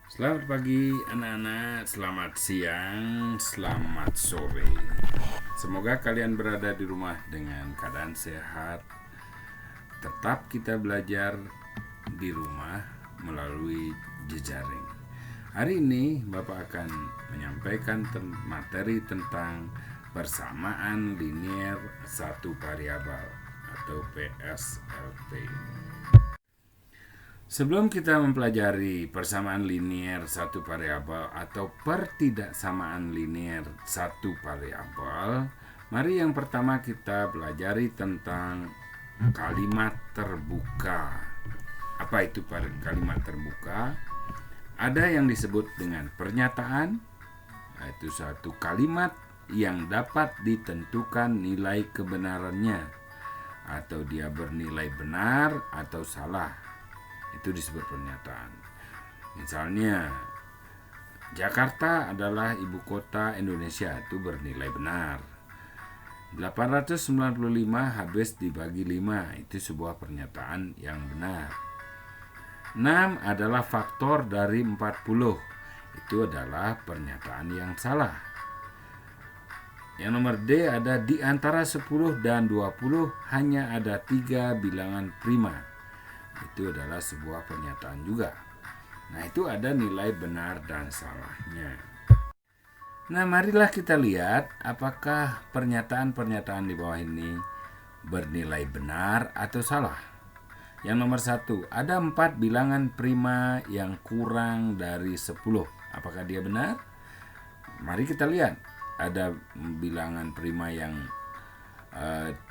Selamat pagi anak-anak, selamat siang, selamat sore. Semoga kalian berada di rumah dengan keadaan sehat. Tetap kita belajar di rumah melalui jejaring. Hari ini Bapak akan menyampaikan materi tentang persamaan linier satu variabel atau PSLT. Sebelum kita mempelajari persamaan linier satu variabel atau pertidaksamaan linier satu variabel, mari yang pertama kita pelajari tentang kalimat terbuka. Apa itu kalimat terbuka? Ada yang disebut dengan pernyataan, yaitu satu kalimat yang dapat ditentukan nilai kebenarannya, atau dia bernilai benar atau salah. Itu disebut pernyataan. Misalnya, Jakarta adalah ibu kota Indonesia, itu bernilai benar. 895 habis dibagi 5, itu sebuah pernyataan yang benar. 6 adalah faktor dari 40, itu adalah pernyataan yang salah. Yang nomor D ada di antara 10 dan 20 hanya ada 3 bilangan prima. Itu adalah sebuah pernyataan juga. Nah, itu ada nilai benar dan salahnya. Nah, marilah kita lihat apakah pernyataan-pernyataan di bawah ini bernilai benar atau salah. Yang nomor 1, ada 4 bilangan prima yang kurang dari 10. Apakah dia benar? Mari kita lihat. Ada bilangan prima yang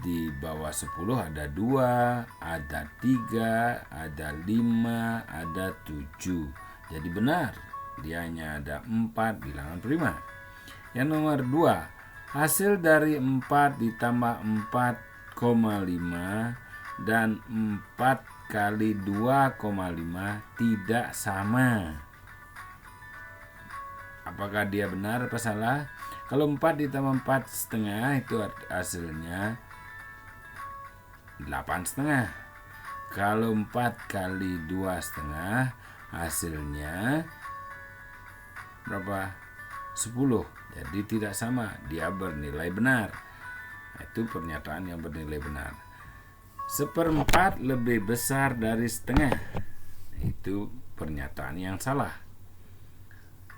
di bawah 10 ada 2, ada 3, ada 5, ada 7. Jadi benar, dia hanya ada 4 bilangan prima. Yang nomor 2, hasil dari 4 ditambah 4,5 dan 4 kali 2,5 tidak sama. Apakah dia benar atau salah? Kalau 4 ditambah 4 setengah itu hasilnya 8 setengah. Kalau 4 kali 2 setengah hasilnya berapa? 10. Jadi tidak sama, dia bernilai benar. Itu pernyataan yang bernilai benar. 1/4 lebih besar dari setengah. Itu pernyataan yang salah.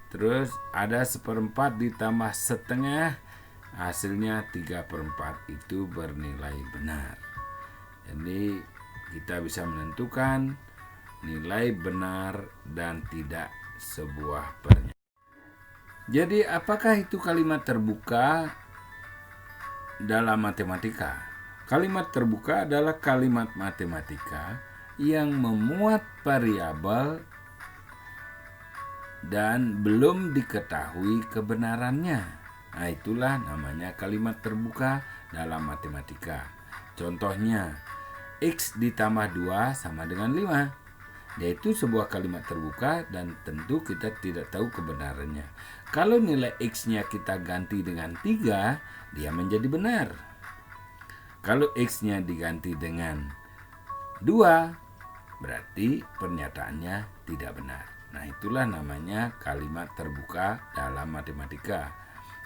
Terus ada 1/4 ditambah setengah, hasilnya 3/4, itu bernilai benar. Jadi kita bisa menentukan nilai benar dan tidak sebuah pernyataan. Jadi apakah itu kalimat terbuka dalam matematika? Kalimat terbuka adalah kalimat matematika yang memuat variabel dan belum diketahui kebenarannya. Nah, itulah namanya kalimat terbuka dalam matematika. Contohnya, X ditambah 2 sama dengan 5. Yaitu sebuah kalimat terbuka dan tentu kita tidak tahu kebenarannya. Kalau nilai X-nya kita ganti dengan 3, dia menjadi benar. Kalau X-nya diganti dengan 2, berarti pernyataannya tidak benar. Nah, itulah namanya kalimat terbuka dalam matematika.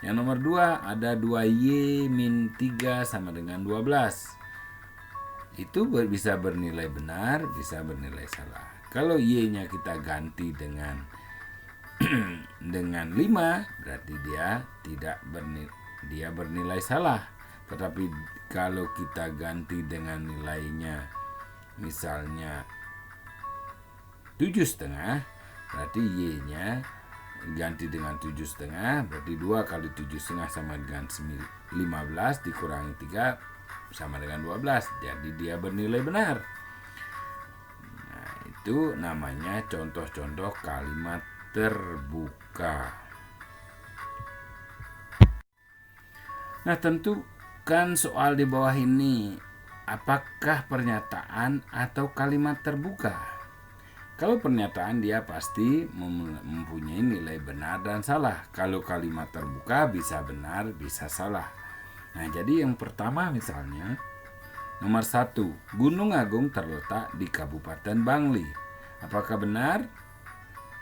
Yang nomor 2 ada 2Y min 3 sama dengan 12. Itu bisa bernilai benar, bisa bernilai salah. Kalau Y-nya kita ganti dengan dengan 5, berarti dia bernilai salah. Tetapi kalau kita ganti dengan nilainya misalnya 7,5, berarti Y-nya ganti dengan 7,5, berarti 2 kali 7,5 sama dengan 15 dikurangi 3 sama dengan 12. Jadi dia bernilai benar. Nah, itu namanya contoh-contoh kalimat terbuka. Nah, tentukan soal di bawah ini, apakah pernyataan atau kalimat terbuka? Kalau pernyataan dia pasti mempunyai nilai benar dan salah. Kalau kalimat terbuka bisa benar, bisa salah. Nah, jadi yang pertama misalnya, nomor 1, Gunung Agung terletak di Kabupaten Bangli. Apakah benar?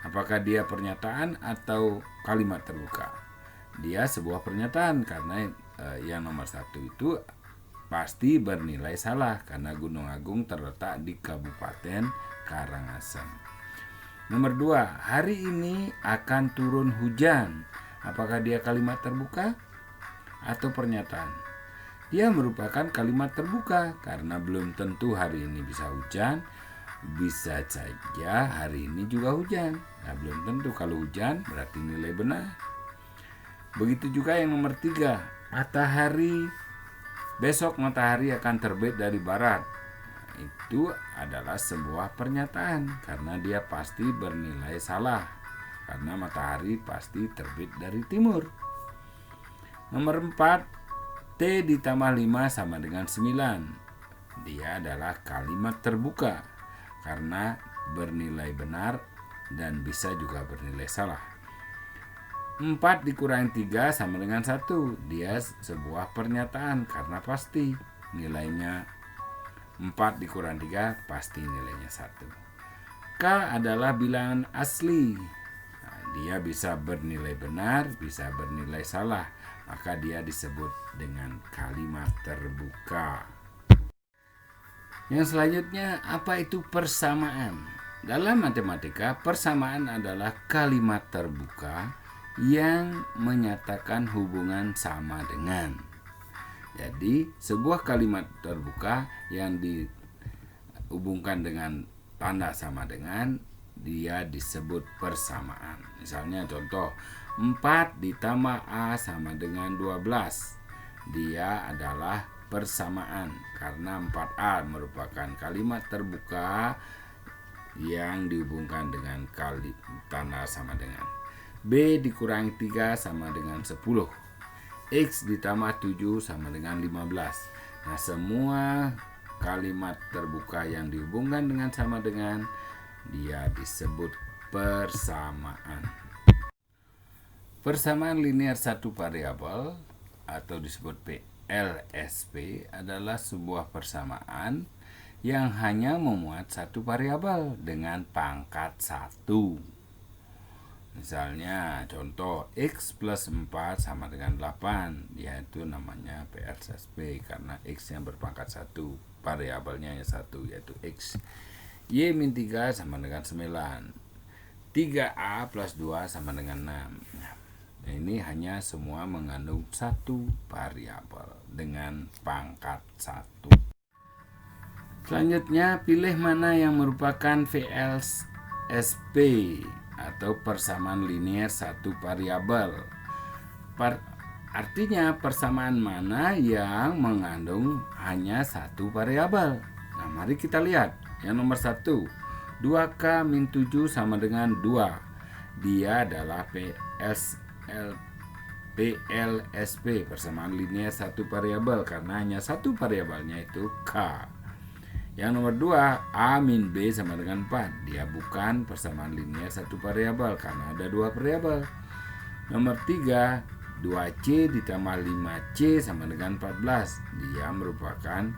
Apakah dia pernyataan atau kalimat terbuka? Dia sebuah pernyataan karena yang nomor 1 itu pasti bernilai salah karena Gunung Agung terletak di Kabupaten Karangasem. Nomor 2, hari ini akan turun hujan. Apakah dia kalimat terbuka atau pernyataan? Dia merupakan kalimat terbuka karena belum tentu hari ini bisa hujan. Bisa saja hari ini juga hujan. Nah, belum tentu. Kalau hujan berarti nilai benar. Begitu juga yang nomor 3, besok matahari akan terbit dari barat. Itu adalah sebuah pernyataan karena dia pasti bernilai salah karena matahari pasti terbit dari timur. Nomor 4, T ditambah 5 sama dengan 9. Dia adalah kalimat terbuka karena bernilai benar dan bisa juga bernilai salah. 4 dikurangi 3 sama dengan 1. Dia sebuah pernyataan karena pasti nilainya 4 dikurang 3 pasti nilainya 1. K adalah bilangan asli. Nah, dia bisa bernilai benar, bisa bernilai salah. Maka dia disebut dengan kalimat terbuka. Yang selanjutnya, apa itu persamaan? Dalam matematika, persamaan adalah kalimat terbuka yang menyatakan hubungan sama dengan. Jadi sebuah kalimat terbuka yang dihubungkan dengan tanda sama dengan, dia disebut persamaan. Misalnya contoh, 4 ditambah A sama dengan 12. Dia adalah persamaan karena 4A merupakan kalimat terbuka yang dihubungkan dengan tanda sama dengan. B dikurangi 3 sama dengan 10. X ditambah 7 sama dengan 15. Nah, semua kalimat terbuka yang dihubungkan dengan sama dengan, dia disebut persamaan. Persamaan linear satu variabel atau disebut PLSP adalah sebuah persamaan yang hanya memuat satu variabel dengan pangkat 1. Misalnya contoh X plus 4 sama dengan 8. Dia itu namanya PLSP karena X yang berpangkat 1, variabelnya hanya 1 yaitu X. Y min 3 sama dengan 9. 3A plus 2 sama dengan 6. Nah, ini hanya semua mengandung satu variabel dengan pangkat 1. Selanjutnya, pilih mana yang merupakan VLSP atau persamaan linear satu variabel. Artinya persamaan mana yang mengandung hanya satu variabel. Nah, mari kita lihat. Yang nomor 1, 2K min 7 sama dengan 2. Dia adalah PLSP, persamaan linear satu variabel karena hanya satu variabelnya itu K. Yang nomor 2, A min B sama dengan 4. Dia bukan persamaan linear satu variabel karena ada dua variabel. Nomor 3, 2C ditambah 5C sama dengan 14. Dia merupakan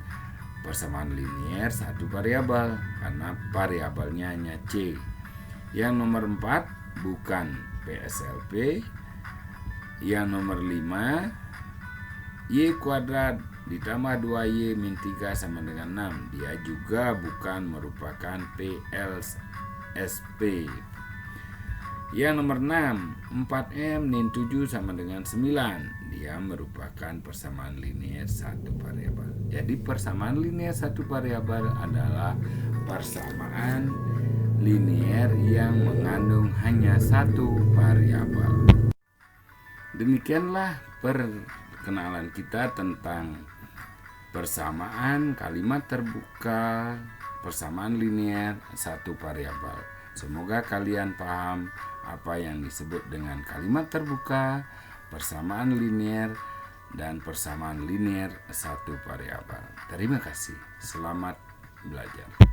persamaan linear satu variabel karena variabelnya hanya C. Yang nomor 4 bukan PSLP. Yang nomor 5, Y kuadrat ditambah 2Y min 3 sama dengan 6. Dia juga bukan merupakan PLSP. Yang nomor 6, 4M min 7 sama dengan 9. Dia merupakan persamaan linear satu variabel. Jadi persamaan linear satu variabel adalah persamaan linear yang mengandung hanya satu variabel. Demikianlah perkenalan kita tentang persamaan kalimat terbuka, persamaan linear satu variabel. Semoga kalian paham apa yang disebut dengan kalimat terbuka, persamaan linear, dan persamaan linear satu variabel. Terima kasih. Selamat belajar.